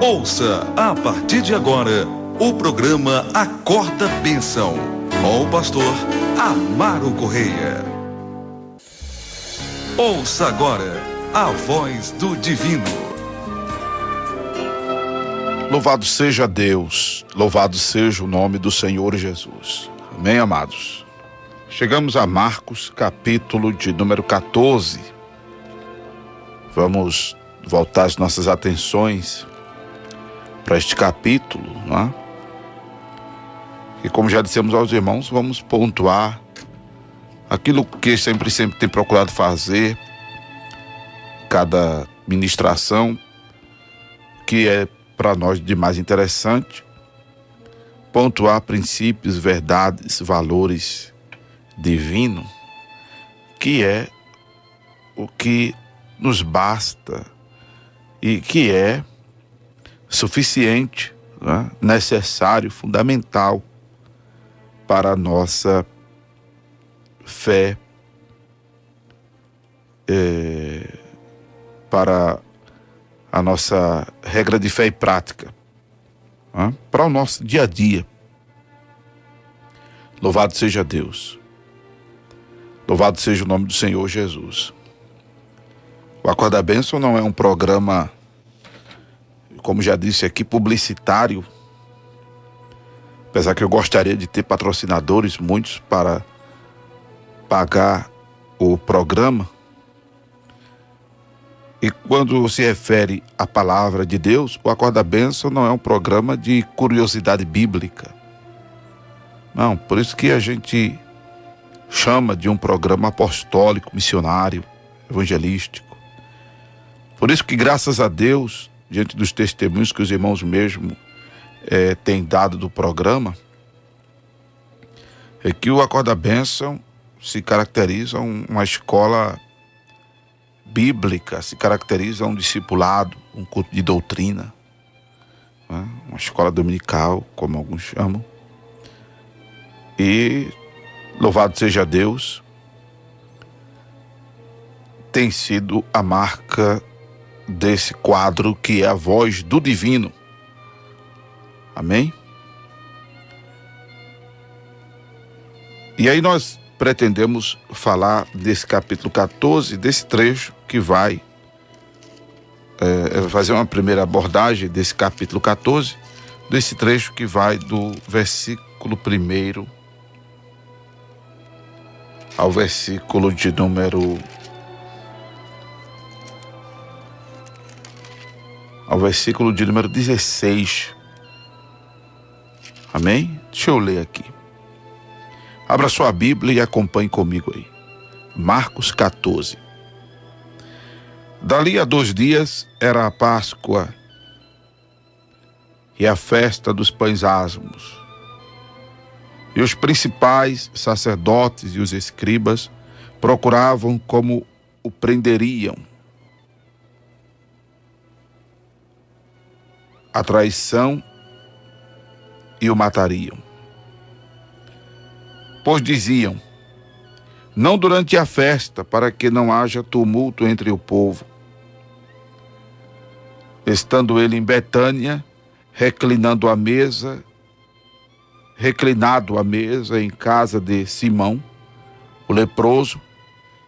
Ouça a partir de agora o programa Acorda Bênção, com o pastor Amaro Correia. Ouça agora a voz do divino. Louvado seja Deus, louvado seja o nome do Senhor Jesus. Amém, amados? Chegamos a Marcos, capítulo de número 14. Vamos voltar as nossas atenções para este capítulo, né? E como já dissemos aos irmãos, vamos pontuar aquilo que sempre tem procurado fazer, cada ministração, que é para nós de mais interessante, pontuar princípios, verdades, valores divinos, que é o que nos basta e que é suficiente, né? Necessário, fundamental para a nossa fé, para a nossa regra de fé e prática, né? Para o nosso dia a dia. Louvado seja Deus. Louvado seja o nome do Senhor Jesus. O Acorda Bênção não é um programa, como já disse aqui, publicitário. Apesar que eu gostaria de ter patrocinadores, muitos, para pagar o programa. E quando se refere à palavra de Deus, o Acorda Bênção não é um programa de curiosidade bíblica. Não, por isso que a gente chama de um programa apostólico, missionário, evangelístico. Por isso que, graças a Deus, diante dos testemunhos que os irmãos mesmo têm dado do programa, é que o Acorda Bênção se caracteriza uma escola bíblica, se caracteriza um discipulado, um culto de doutrina, né? Uma escola dominical, como alguns chamam. E, louvado seja Deus, tem sido a marca desse quadro que é a voz do divino. Amém? E aí nós pretendemos falar desse capítulo 14, desse trecho que vai fazer uma primeira abordagem desse capítulo 14, desse trecho que vai do versículo 1 ao versículo de número... ao versículo de número 16. Amém? Deixa eu ler aqui. Abra sua Bíblia e acompanhe comigo aí. Marcos 14. Dali a 2 dias era a Páscoa e a festa dos pães asmos. E os principais sacerdotes e os escribas procuravam como o prenderiam. A traição e o matariam. Pois diziam: não durante a festa, para que não haja tumulto entre o povo. Estando ele em Betânia, reclinado à mesa em casa de Simão, o leproso,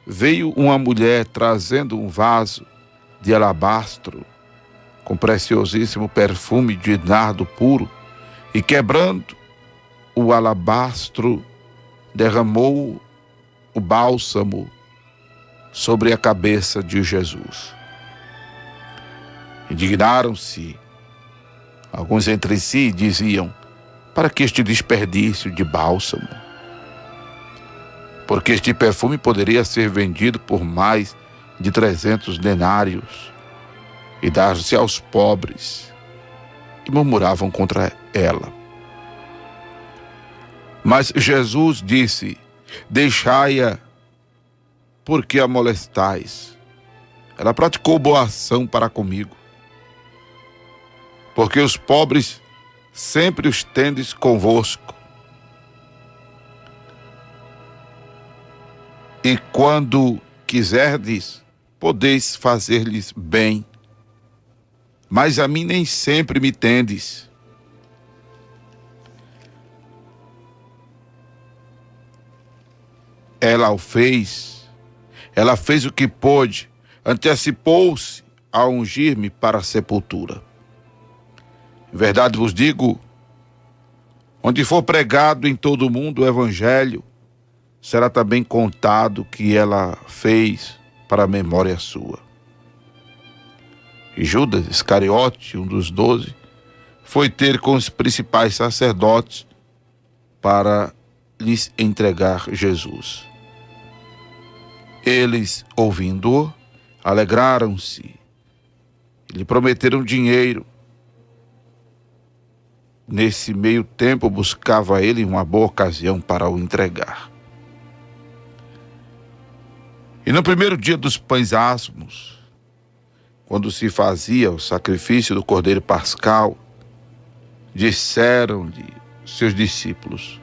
veio uma mulher trazendo um vaso de alabastro com preciosíssimo perfume de nardo puro, e quebrando o alabastro, derramou o bálsamo sobre a cabeça de Jesus. Indignaram-se alguns entre si e diziam: para que este desperdício de bálsamo? Porque este perfume poderia ser vendido por mais de 300 denários e dar-se aos pobres. E murmuravam contra ela. Mas Jesus disse: deixai-a, porque a molestais. Ela praticou boa ação para comigo. Porque os pobres sempre os tendes convosco, e quando quiserdes, podeis fazer-lhes bem, mas a mim nem sempre me tendes. Ela fez o que pôde, antecipou-se a ungir-me para a sepultura. Em verdade vos digo, onde for pregado em todo o mundo o evangelho, será também contado que ela fez para a memória sua. E Judas Iscariote, um dos 12, foi ter com os principais sacerdotes para lhes entregar Jesus. Eles, ouvindo-o, alegraram-se e lhe prometeram dinheiro. Nesse meio tempo, buscava ele uma boa ocasião para o entregar. E no primeiro dia dos pães asmos, quando se fazia o sacrifício do cordeiro pascal, disseram-lhe seus discípulos: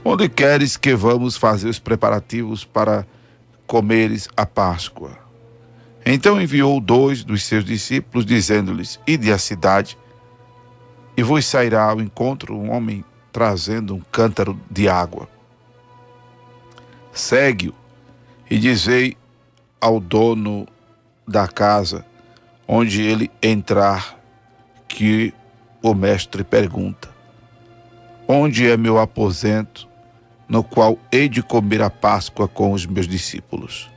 onde queres que vamos fazer os preparativos para comeres a Páscoa? Então enviou 2 dos seus discípulos, dizendo-lhes: ide à cidade, e vos sairá ao encontro um homem trazendo um cântaro de água. Segue-o e dizei ao dono da casa, onde ele entrar, que o mestre pergunta: onde é meu aposento, no qual hei de comer a Páscoa com os meus discípulos?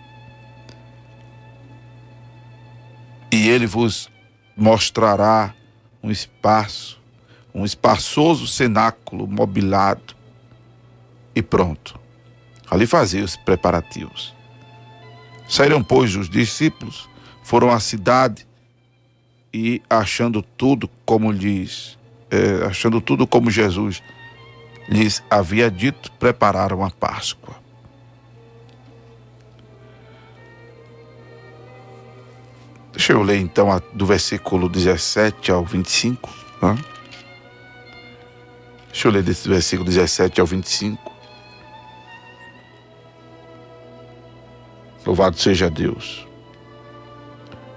E ele vos mostrará um espaçoso cenáculo mobilado, e pronto, ali fazia os preparativos. Saíram, pois, os discípulos, foram à cidade e, achando tudo como Jesus lhes havia dito, prepararam a Páscoa. Deixa eu ler então do versículo 17 ao 25. Tá? Deixa eu ler desse versículo 17 ao 25. Louvado seja Deus.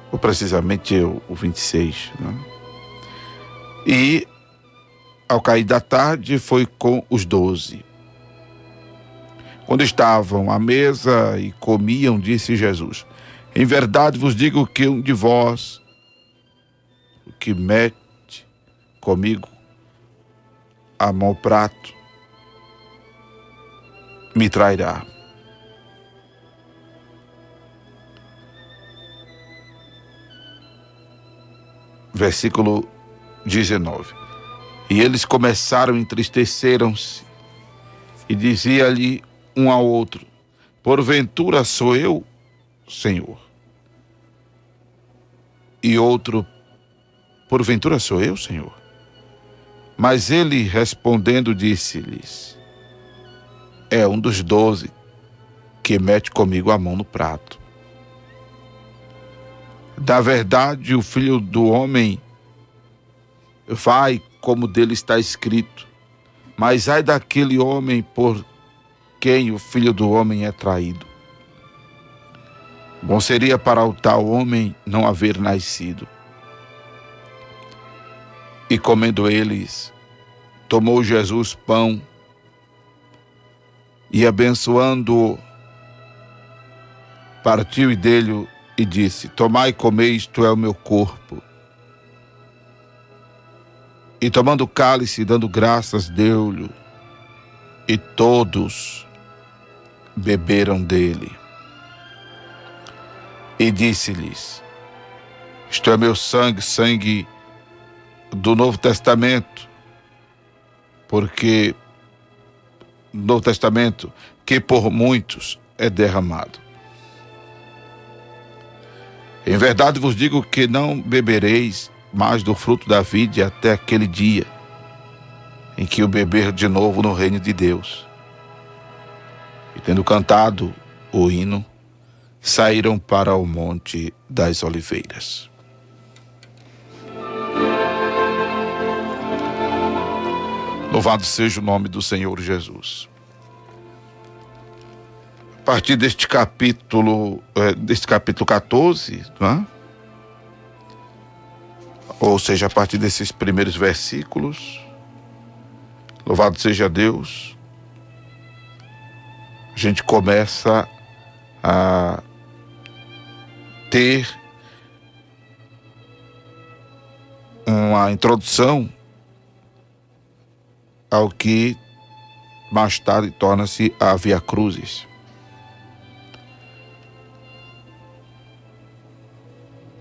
Ou precisamente o 26. Né? E ao cair da tarde foi com os 12. Quando estavam à mesa e comiam, disse Jesus: em verdade vos digo que um de vós, o que mete comigo a mão ao prato, me trairá. Versículo 19. E eles começaram, entristeceram-se, e dizia-lhe um ao outro: porventura sou eu, Senhor? E outro: porventura sou eu, Senhor? Mas ele, respondendo, disse-lhes: é um dos 12 que mete comigo a mão no prato. Da verdade, o Filho do Homem vai como dele está escrito, mas ai daquele homem por quem o Filho do Homem é traído. Bom seria para o tal homem não haver nascido. E comendo eles, tomou Jesus pão e, abençoando-o, partiu e dele e disse: tomai e comei, isto é o meu corpo. E tomando o cálice, dando graças, deu-lhe, e todos beberam dele. E disse-lhes: isto é meu sangue, sangue do Novo Testamento, porque no Novo Testamento, que por muitos é derramado. Em verdade vos digo que não bebereis mais do fruto da vide até aquele dia em que o beber de novo no reino de Deus. E tendo cantado o hino, saíram para o Monte das Oliveiras. Louvado seja o nome do Senhor Jesus. A partir deste capítulo 14, né? ou seja, a partir desses primeiros versículos, louvado seja Deus, a gente começa a ter uma introdução ao que mais tarde torna-se a Via Crucis.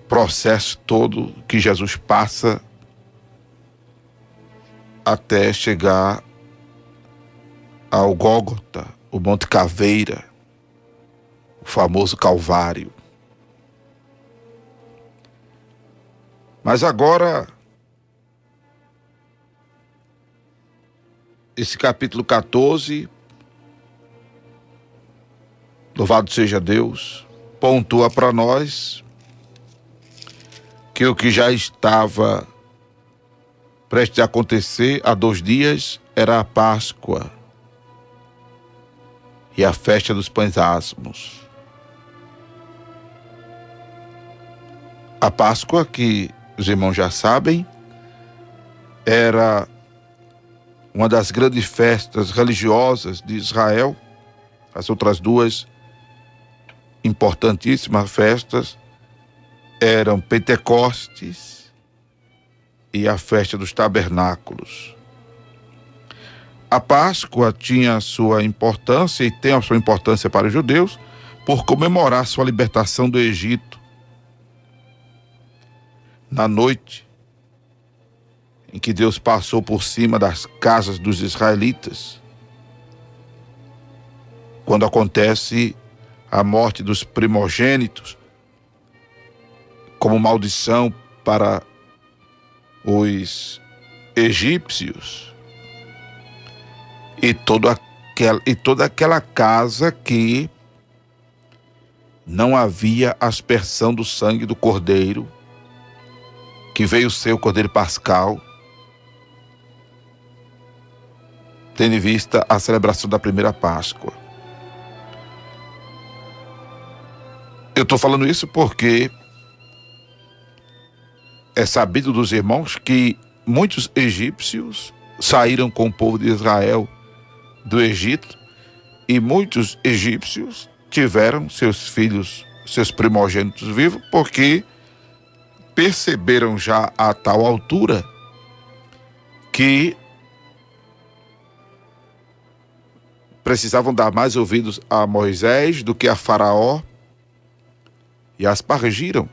Processo todo que Jesus passa até chegar ao Gólgota, o Monte Caveira, o famoso Calvário. Mas agora, esse capítulo 14, louvado seja Deus, pontua para nós que o que já estava prestes a acontecer há 2 dias era a Páscoa e a festa dos pães asmos. A Páscoa, que os irmãos já sabem, era uma das grandes festas religiosas de Israel. As outras 2 importantíssimas festas eram Pentecostes e a festa dos tabernáculos. A Páscoa tinha a sua importância e tem a sua importância para os judeus por comemorar sua libertação do Egito. Na noite em que Deus passou por cima das casas dos israelitas, quando acontece a morte dos primogênitos, como maldição para os egípcios, e toda aquela casa que não havia aspersão do sangue do Cordeiro, que veio ser o Cordeiro Pascal, tendo em vista a celebração da primeira Páscoa. Eu estou falando isso porque é sabido dos irmãos que muitos egípcios saíram com o povo de Israel do Egito e muitos egípcios tiveram seus filhos, seus primogênitos vivos, porque perceberam já a tal altura que precisavam dar mais ouvidos a Moisés do que a Faraó e aspargiram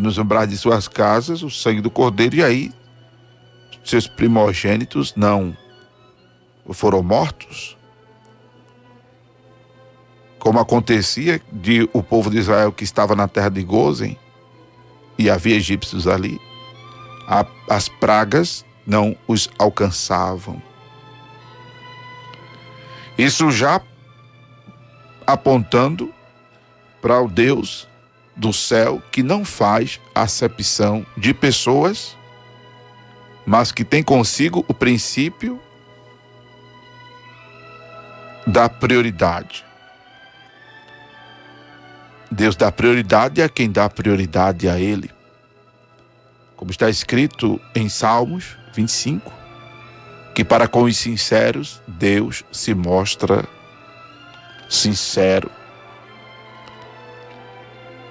nos umbrais de suas casas o sangue do Cordeiro, e aí seus primogênitos não foram mortos, como acontecia de o povo de Israel que estava na terra de Gósen, e havia egípcios ali, as pragas não os alcançavam. Isso já apontando para o Deus do céu, que não faz acepção de pessoas, mas que tem consigo o princípio da prioridade. Deus dá prioridade a quem dá prioridade a Ele. Como está escrito em Salmos 25, que para com os sinceros, Deus se mostra sincero.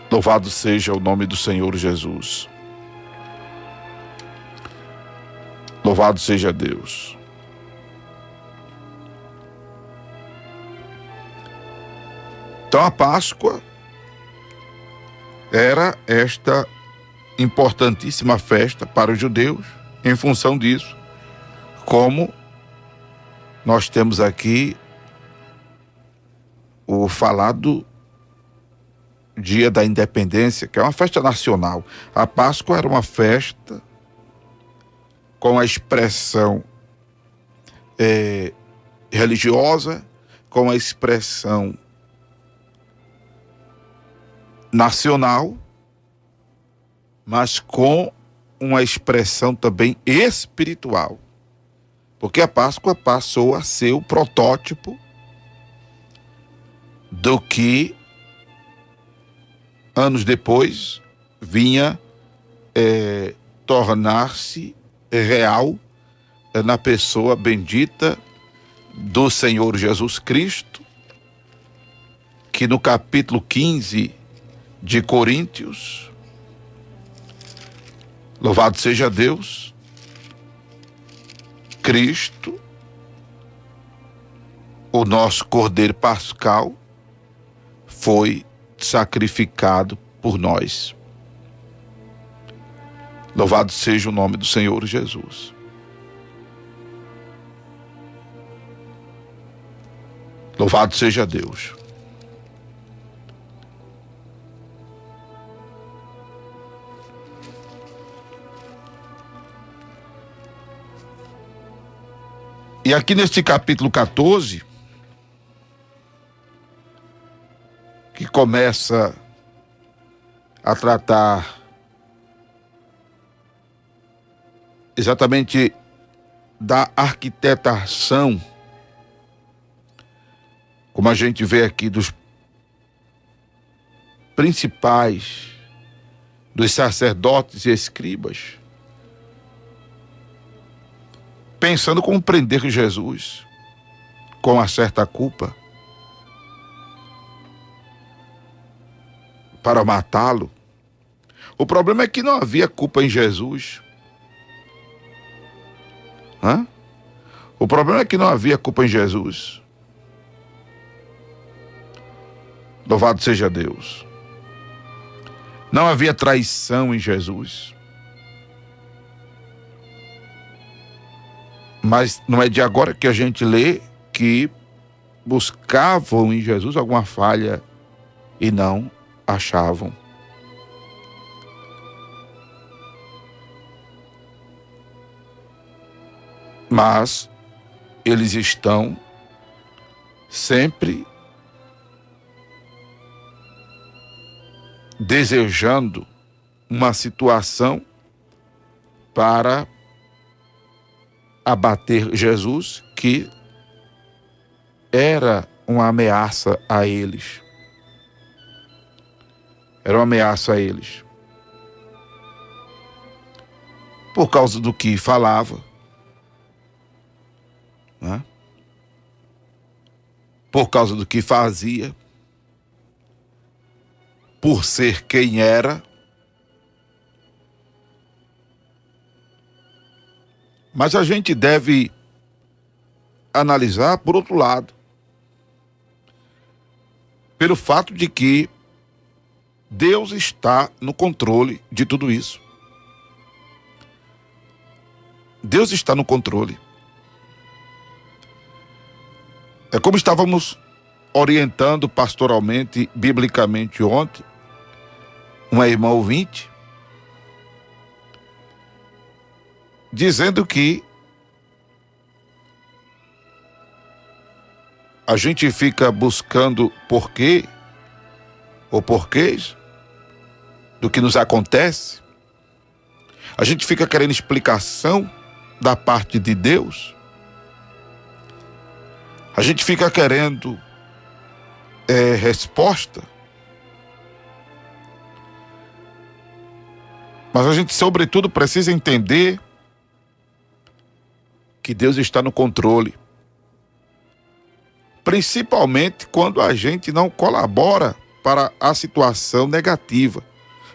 Louvado seja o nome do Senhor Jesus. Louvado seja Deus. Então a Páscoa era esta importantíssima festa para os judeus. Em função disso, como nós temos aqui o falado Dia da Independência, que é uma festa nacional. A Páscoa era uma festa com a expressão religiosa, com a expressão nacional, mas com uma expressão também espiritual. Porque a Páscoa passou a ser o protótipo do que anos depois vinha tornar-se real na pessoa bendita do Senhor Jesus Cristo, que no capítulo 15 de Coríntios, louvado seja Deus, Cristo, o nosso Cordeiro Pascal, foi sacrificado por nós. Louvado seja o nome do Senhor Jesus. Louvado seja Deus. E aqui neste capítulo 14, que começa a tratar exatamente da arquitetação, como a gente vê aqui, dos principais, dos sacerdotes e escribas, pensando como prender Jesus com uma certa culpa, para matá-lo. O problema é que não havia culpa em Jesus. O problema é que não havia culpa em Jesus. Louvado seja Deus. Não havia traição em Jesus. Mas não é de agora que a gente lê que buscavam em Jesus alguma falha e não achavam. Mas eles estão sempre desejando uma situação para abater Jesus, que era uma ameaça a eles. Era uma ameaça a eles. Por causa do que falava, né? Por causa do que fazia, por ser quem era. Mas a gente deve analisar por outro lado, pelo fato de que Deus está no controle de tudo isso. Deus está no controle. É como estávamos orientando pastoralmente, biblicamente ontem, uma irmã ouvinte, dizendo que a gente fica buscando porquê ou porquês do que nos acontece. A gente fica querendo explicação da parte de Deus. A gente fica querendo resposta. Mas a gente, sobretudo, precisa entender que Deus está no controle. Principalmente quando a gente não colabora para a situação negativa.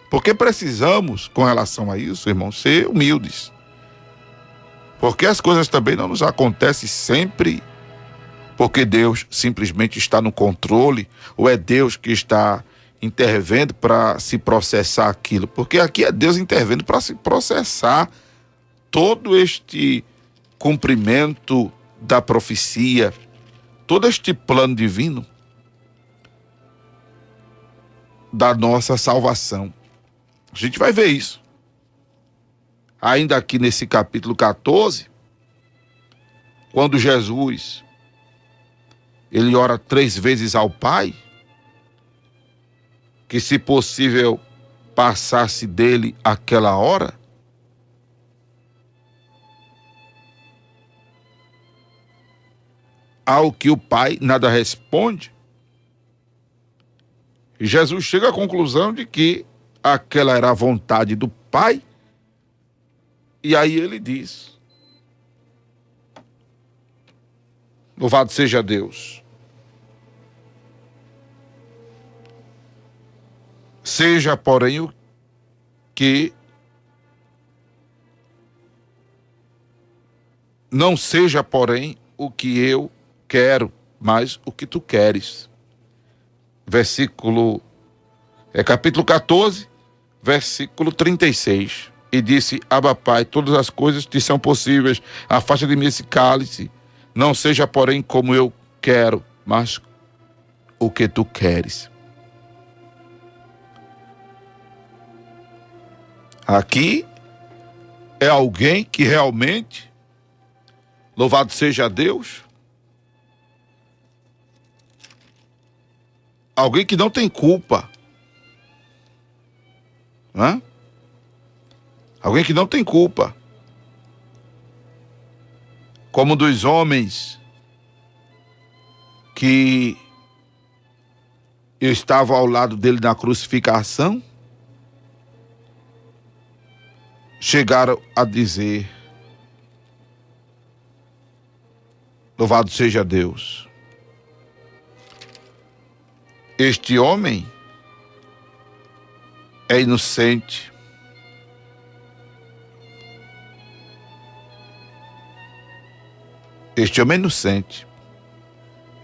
Porque precisamos, com relação a isso, irmão, ser humildes. Porque as coisas também não nos acontecem sempre porque Deus simplesmente está no controle, ou é Deus que está intervendo para se processar aquilo. Porque aqui é Deus intervendo para se processar todo este cumprimento da profecia, todo este plano divino da nossa salvação. A gente vai ver isso. Ainda aqui nesse capítulo 14, quando Jesus, ele ora 3 vezes ao Pai, que se possível passasse dele aquela hora, ao que o Pai nada responde, Jesus chega à conclusão de que aquela era a vontade do Pai E aí ele diz: louvado seja Deus. Seja, porém, o que não seja, porém, o que eu quero, mas o que tu queres. Capítulo 14, versículo 36. E disse: Abba, Pai, todas as coisas te são possíveis, afasta de mim esse cálice, não seja, porém, como eu quero, mas o que tu queres. Aqui é alguém que realmente, louvado seja Deus, alguém que não tem culpa, né? Alguém que não tem culpa, como dos homens que estavam ao lado dele na crucificação, chegaram a dizer: louvado seja Deus, este homem é inocente. Este homem é inocente.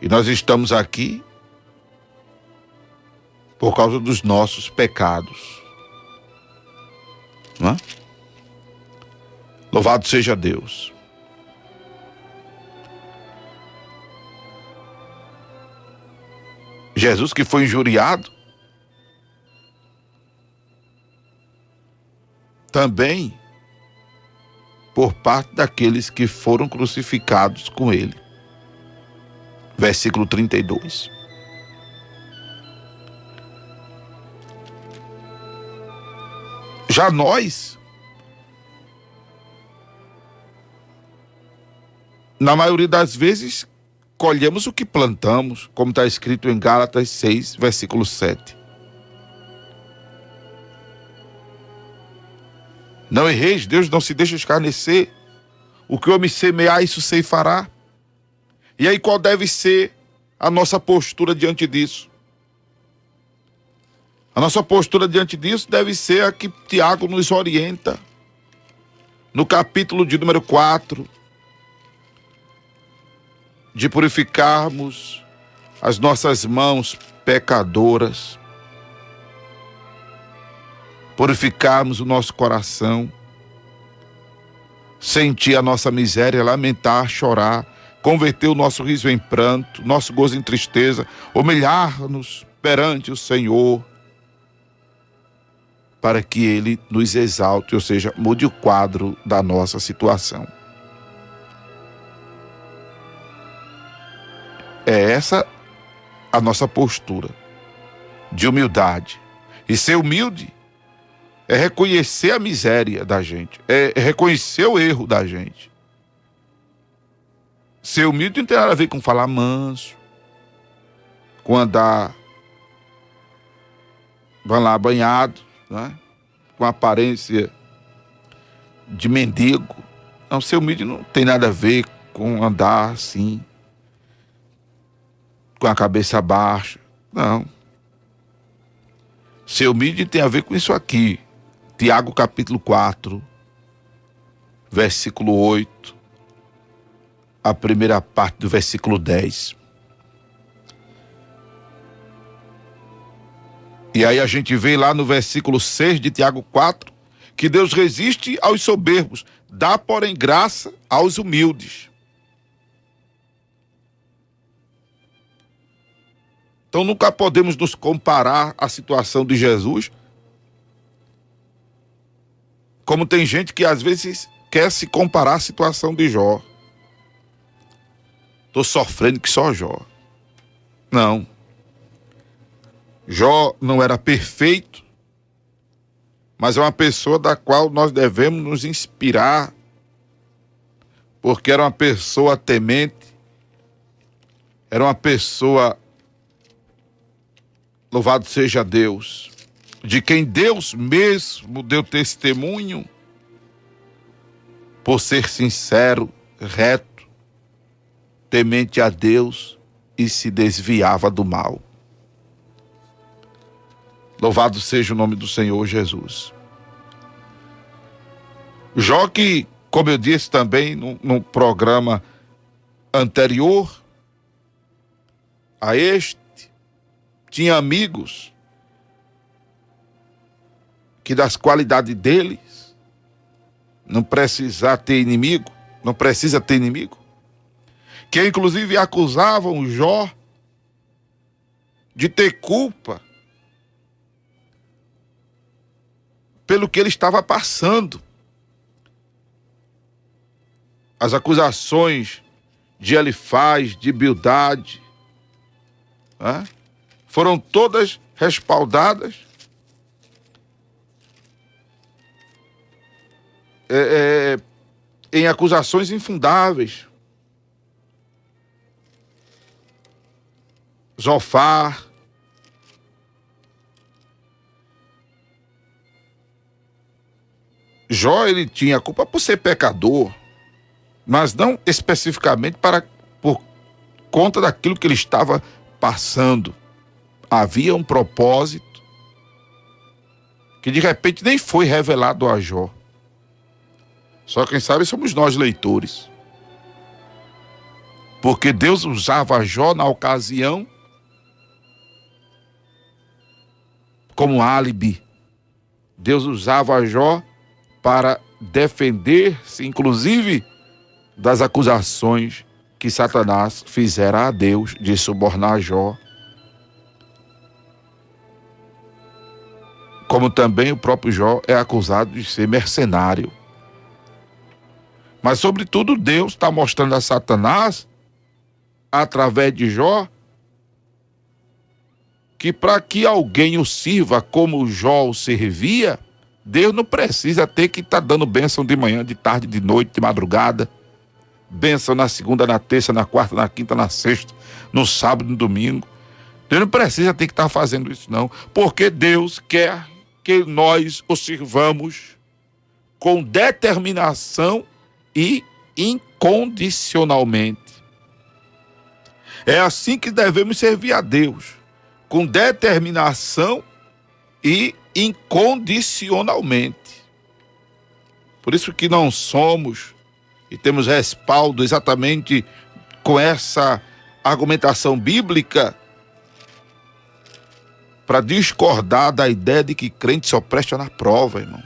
E nós estamos aqui por causa dos nossos pecados. Não é? Louvado seja Deus. Jesus, que foi injuriado, também por parte daqueles que foram crucificados com ele. Versículo 32. Já nós, na maioria das vezes, colhemos o que plantamos, como está escrito em Gálatas 6, versículo 7. Não erreis, Deus não se deixa escarnecer. O que o homem semear, isso ceifará. E aí qual deve ser a nossa postura diante disso? A nossa postura diante disso deve ser a que Tiago nos orienta. No capítulo de número 4, de purificarmos as nossas mãos pecadoras, purificarmos o nosso coração, sentir a nossa miséria, lamentar, chorar, converter o nosso riso em pranto, nosso gozo em tristeza, humilhar-nos perante o Senhor, para que Ele nos exalte, ou seja, mude o quadro da nossa situação. É essa a nossa postura de humildade. E ser humilde é reconhecer a miséria da gente, é reconhecer o erro da gente. Ser humilde não tem nada a ver com falar manso, com andar, vai lá, banhado, né? Com aparência de mendigo. Não, ser humilde não tem nada a ver com andar assim, com a cabeça baixa. Não. Ser humilde tem a ver com isso aqui. Tiago capítulo 4, versículo 8, a primeira parte do versículo 10. E aí a gente vê lá no versículo 6 de Tiago 4, que Deus resiste aos soberbos, dá, porém, graça aos humildes. Então nunca podemos nos comparar à situação de Jesus, como tem gente que às vezes quer se comparar à situação de Jó. Estou sofrendo que só Jó. Não. Jó não era perfeito, mas é uma pessoa da qual nós devemos nos inspirar, porque era uma pessoa temente, era uma pessoa, louvado seja Deus, de quem Deus mesmo deu testemunho, por ser sincero, reto, temente a Deus e se desviava do mal. Louvado seja o nome do Senhor Jesus. Jó, que, como eu disse também no programa anterior a este, tinha amigos que das qualidades deles não precisa ter inimigo, que inclusive acusavam Jó de ter culpa pelo que ele estava passando. As acusações de Elifaz, de Bildade, foram todas respaldadas em acusações infundáveis. Zofar, Jó, ele tinha culpa por ser pecador, mas não especificamente por conta daquilo que ele estava passando. Havia um propósito que de repente nem foi revelado a Jó. Só quem sabe somos nós, leitores. Porque Deus usava Jó na ocasião como álibi. Deus usava Jó para defender-se, inclusive, das acusações que Satanás fizera a Deus de subornar Jó. Como também o próprio Jó é acusado de ser mercenário. Mas, sobretudo, Deus está mostrando a Satanás, através de Jó, que para que alguém o sirva como Jó o servia, Deus não precisa ter que estar dando bênção de manhã, de tarde, de noite, de madrugada. Bênção na segunda, na terça, na quarta, na quinta, na sexta, no sábado, no domingo. Deus não precisa ter que estar fazendo isso, não. Porque Deus quer que nós o sirvamos com determinação e incondicionalmente. É assim que devemos servir a Deus, com determinação e incondicionalmente. Por isso que não somos e temos respaldo exatamente com essa argumentação bíblica para discordar da ideia de que crente só presta na prova, irmão.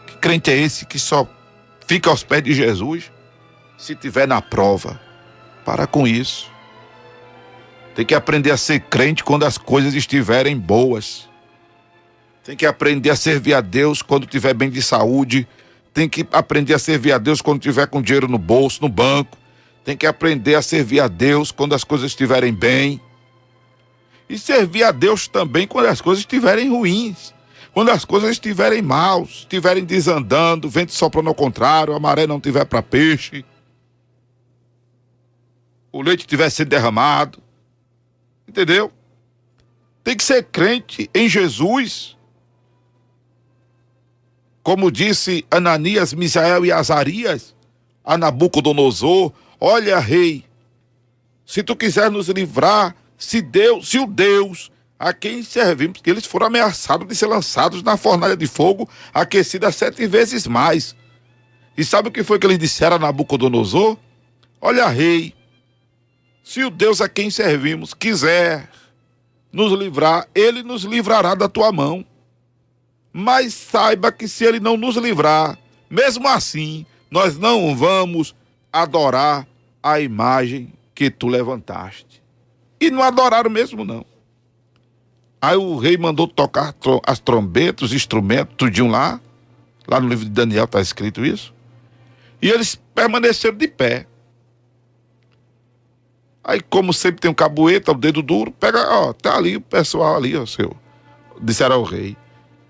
Que crente é esse que só fica aos pés de Jesus se tiver na prova? Para com isso. Tem que aprender a ser crente quando as coisas estiverem boas. Tem que aprender a servir a Deus quando tiver bem de saúde. Tem que aprender a servir a Deus quando tiver com dinheiro no bolso, no banco. Tem que aprender a servir a Deus quando as coisas estiverem bem. E servir a Deus também quando as coisas estiverem ruins. Quando as coisas estiverem maus, estiverem desandando, vento soprando ao contrário, a maré não tiver para peixe, o leite estiver sendo derramado. Entendeu? Tem que ser crente em Jesus. Como disse Ananias, Misael e Azarias a Nabucodonosor: olha, rei, se tu quiser nos livrar, se o Deus a quem servimos, que eles foram ameaçados de ser lançados na fornalha de fogo, aquecida 7 vezes mais. E sabe o que foi que eles disseram a Nabucodonosor? Olha, rei, se o Deus a quem servimos quiser nos livrar, ele nos livrará da tua mão. Mas saiba que se ele não nos livrar, mesmo assim, nós não vamos adorar a imagem que tu levantaste. E não adoraram mesmo, não. Aí o rei mandou tocar as trombetas, os instrumentos, tudinho lá no livro de Daniel está escrito isso. E eles permaneceram de pé. Aí, como sempre tem um cabueta, o dedo duro, pega, tá ali o pessoal ali, disseram ao rei.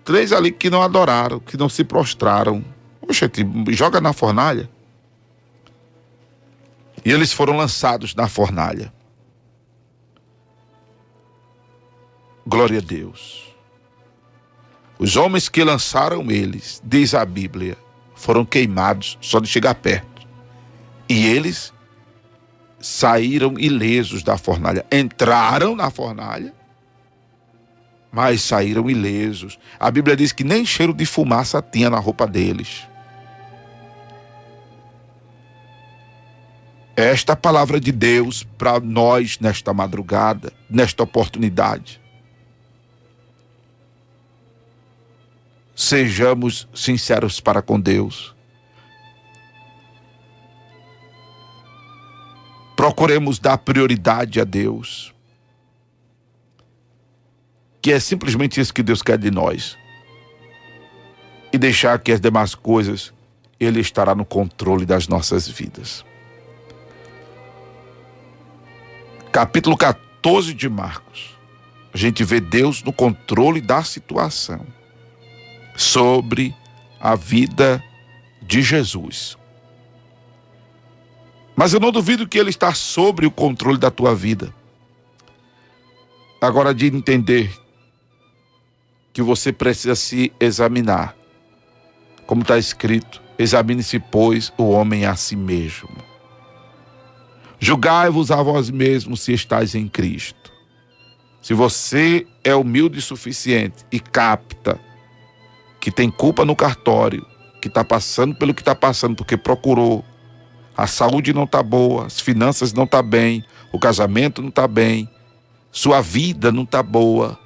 3 ali que não adoraram, que não se prostraram. Poxa, joga na fornalha. E eles foram lançados na fornalha. Glória a Deus. Os homens que lançaram eles, diz a Bíblia, foram queimados só de chegar perto. E eles saíram ilesos da fornalha. Entraram na fornalha, mas saíram ilesos. A Bíblia diz que nem cheiro de fumaça tinha na roupa deles. Esta é a palavra de Deus para nós nesta madrugada, nesta oportunidade. Sejamos sinceros para com Deus. Procuremos dar prioridade a Deus, que é simplesmente isso que Deus quer de nós. E deixar que as demais coisas, Ele estará no controle das nossas vidas. Capítulo 14 de Marcos, a gente vê Deus no controle da situação, sobre a vida de Jesus. Mas eu não duvido que Ele está sobre o controle da tua vida. Agora, de entender que você precisa se examinar. Como está escrito, examine-se, pois, o homem a si mesmo. Julgai-vos a vós mesmos se estáis em Cristo. Se você é humilde o suficiente e capta que tem culpa no cartório, que está passando pelo que está passando, porque procurou, a saúde não está boa, as finanças não estão bem, o casamento não está bem, sua vida não está boa,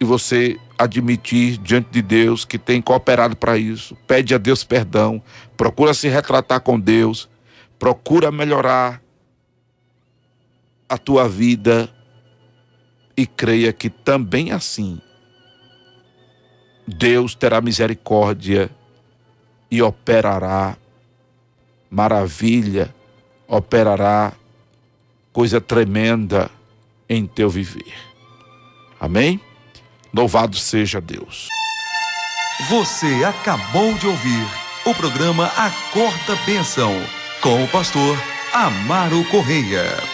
e você admitir diante de Deus que tem cooperado para isso, pede a Deus perdão, procura se retratar com Deus, procura melhorar a tua vida e creia que também assim Deus terá misericórdia e operará maravilha, operará coisa tremenda em teu viver. Amém? Louvado seja Deus. Você acabou de ouvir o programa Acorda Bênção, com o pastor Amaro Correia.